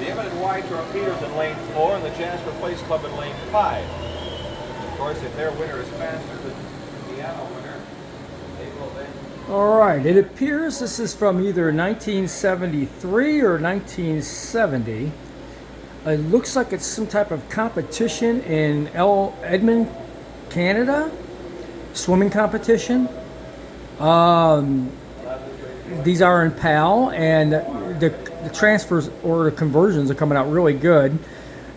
The eminent wide torpedoes in lane 4 and the Jasper Place Club in lane 5. Of course, if their winner is faster than the Indiana winner, they will then... All right, it appears this is from either 1973 or 1970. It looks like it's some type of competition in Edmond, Canada. Swimming competition. These are in PAL, and the transfers or the conversions are coming out really good.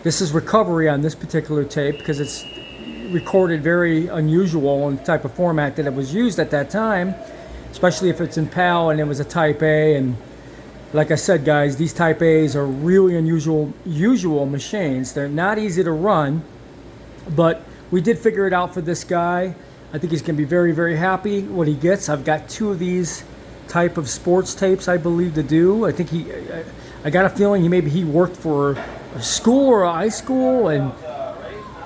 This is recovery on this particular tape because it's recorded very unusual in the type of format that it was used at that time, especially if it's in PAL and it was a Type A. And like I said, guys, these Type A's are really unusual machines. They're not easy to run, but we did figure it out for this guy. I think he's going to be very, very happy what he gets. I've got 2 of these type of sports tapes, I believe, to do. I think I got a feeling he worked for a school or a high school, and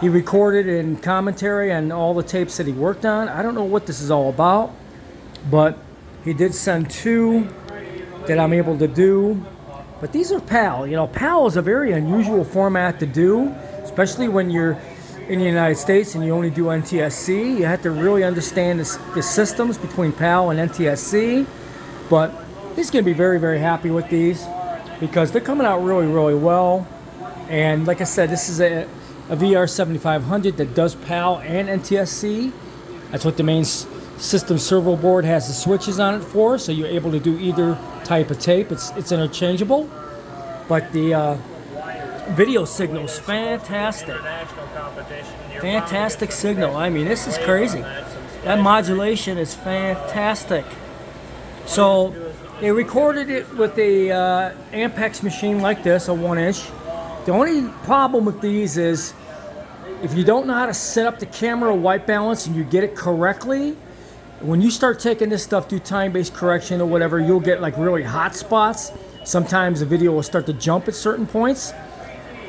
he recorded in commentary on all the tapes that he worked on. I don't know what this is all about, but he did send 2 that I'm able to do. But these are PAL. You know, PAL is a very unusual format to do, especially when you're in the United States and you only do NTSC. You have to really understand the systems between PAL and NTSC. But he's going to be very, very happy with these because they're coming out really, really well. And like I said, this is a VR-7500 that does PAL and NTSC. That's what the main system servo board has the switches on it for, so you're able to do either type of tape. It's interchangeable. But the video signal is fantastic. Fantastic signal. I mean, this is crazy. That modulation is fantastic. So they recorded it with a Ampex machine like this, a 1-inch. The only problem with these is if you don't know how to set up the camera white balance and you get it correctly, when you start taking this stuff through time-based correction or whatever, you'll get like really hot spots. Sometimes the video will start to jump at certain points.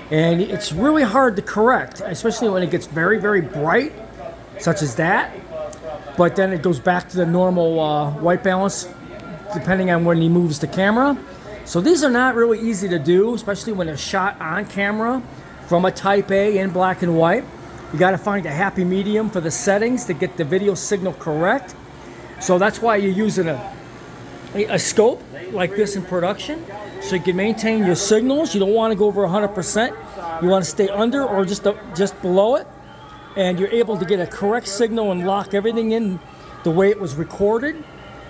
And it's really hard to correct, especially when it gets very, very bright, such as that. But then it goes back to the normal white balance, depending on when he moves the camera. So these are not really easy to do, especially when they're shot on camera from a Type A in black and white. You got to find a happy medium for the settings to get the video signal correct. So that's why you're using a scope like this in production, so you can maintain your signals. You don't want to go over 100%. You want to stay under or just below it, and you're able to get a correct signal and lock everything in the way it was recorded.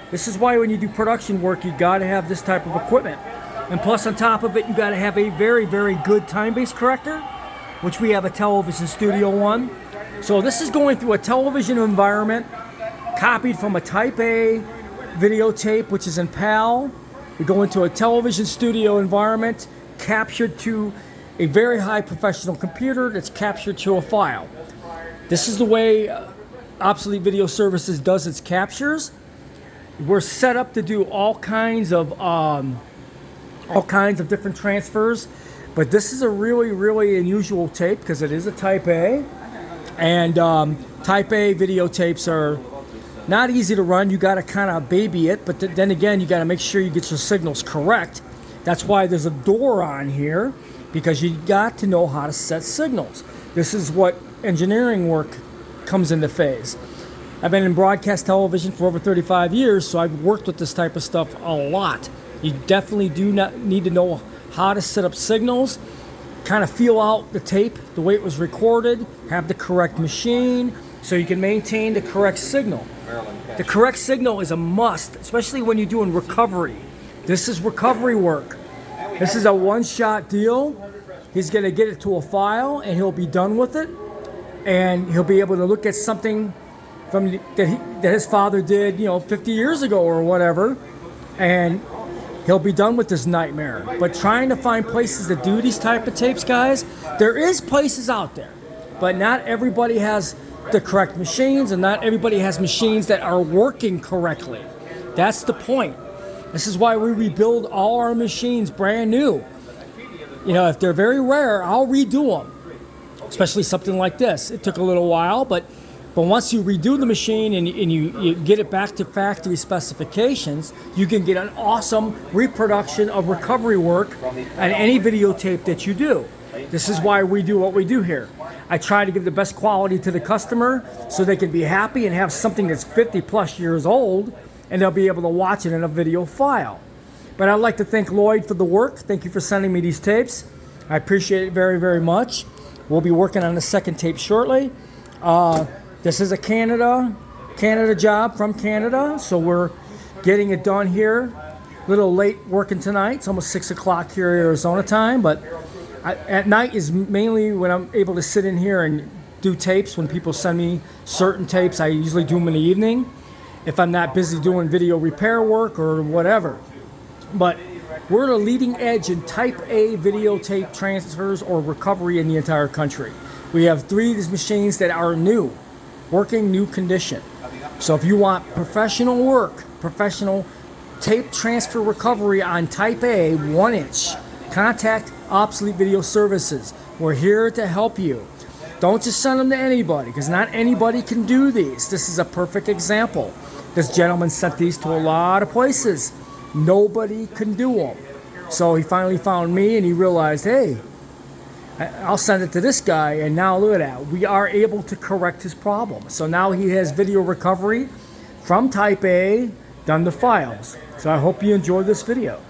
This is why when you do production work, you got to have this type of equipment. And plus, on top of it, you got to have a very, very good time-based corrector, which we have a television studio one. So this is going through a television environment, copied from a Type A videotape, which is in PAL. We go into a television studio environment, captured to a very high professional computer that's captured to a file. This is the way Obsolete Video Services does its captures. We're set up to do all kinds of different transfers, but this is a really, really unusual tape because it is a Type A, and Type A videotapes are not easy to run. You got to kind of baby it, but then again, you got to make sure you get your signals correct. That's why there's a door on here, because you got to know how to set signals. This is what engineering work comes into phase. I've been in broadcast television for over 35 years, so I've worked with this type of stuff a lot. You definitely do not need to know how to set up signals, kind of feel out the tape, the way it was recorded, have the correct machine, so you can maintain the correct signal. The correct signal is a must, especially when you're doing recovery. This is recovery work. This is a one-shot deal. He's going to get it to a file, and he'll be done with it, and he'll be able to look at something that his father did, 50 years ago or whatever, and he'll be done with this nightmare. But trying to find places to do these type of tapes, guys, there is places out there, but not everybody has the correct machines, and not everybody has machines that are working correctly. That's the point. This is why we rebuild all our machines brand new. If they're very rare, I'll redo them, especially something like this. It took a little while, but But once you redo the machine and you get it back to factory specifications, you can get an awesome reproduction of recovery work on any videotape that you do. This is why we do what we do here. I try to give the best quality to the customer so they can be happy and have something that's 50 plus years old, and they'll be able to watch it in a video file. But I'd like to thank Lloyd for the work. Thank you for sending me these tapes. I appreciate it very, very much. We'll be working on the second tape shortly. This is a Canada job from Canada, so we're getting it done here. A little late working tonight. It's almost 6 o'clock here Arizona time, but at night is mainly when I'm able to sit in here and do tapes. When people send me certain tapes, I usually do them in the evening if I'm not busy doing video repair work or whatever. But we're the leading edge in Type A videotape transfers or recovery in the entire country. We have 3 of these machines that are new, working new condition. So if you want professional work, professional tape transfer recovery on Type A 1-inch, contact Obsolete Video Services. We're here to help you. Don't just send them to anybody, because not anybody can do these. This is a perfect example. This gentleman sent these to a lot of places. Nobody can do them. So he finally found me and he realized, hey, I'll send it to this guy, and now look at that. We are able to correct his problem. So now he has video recovery from Type A done to files. So I hope you enjoyed this video.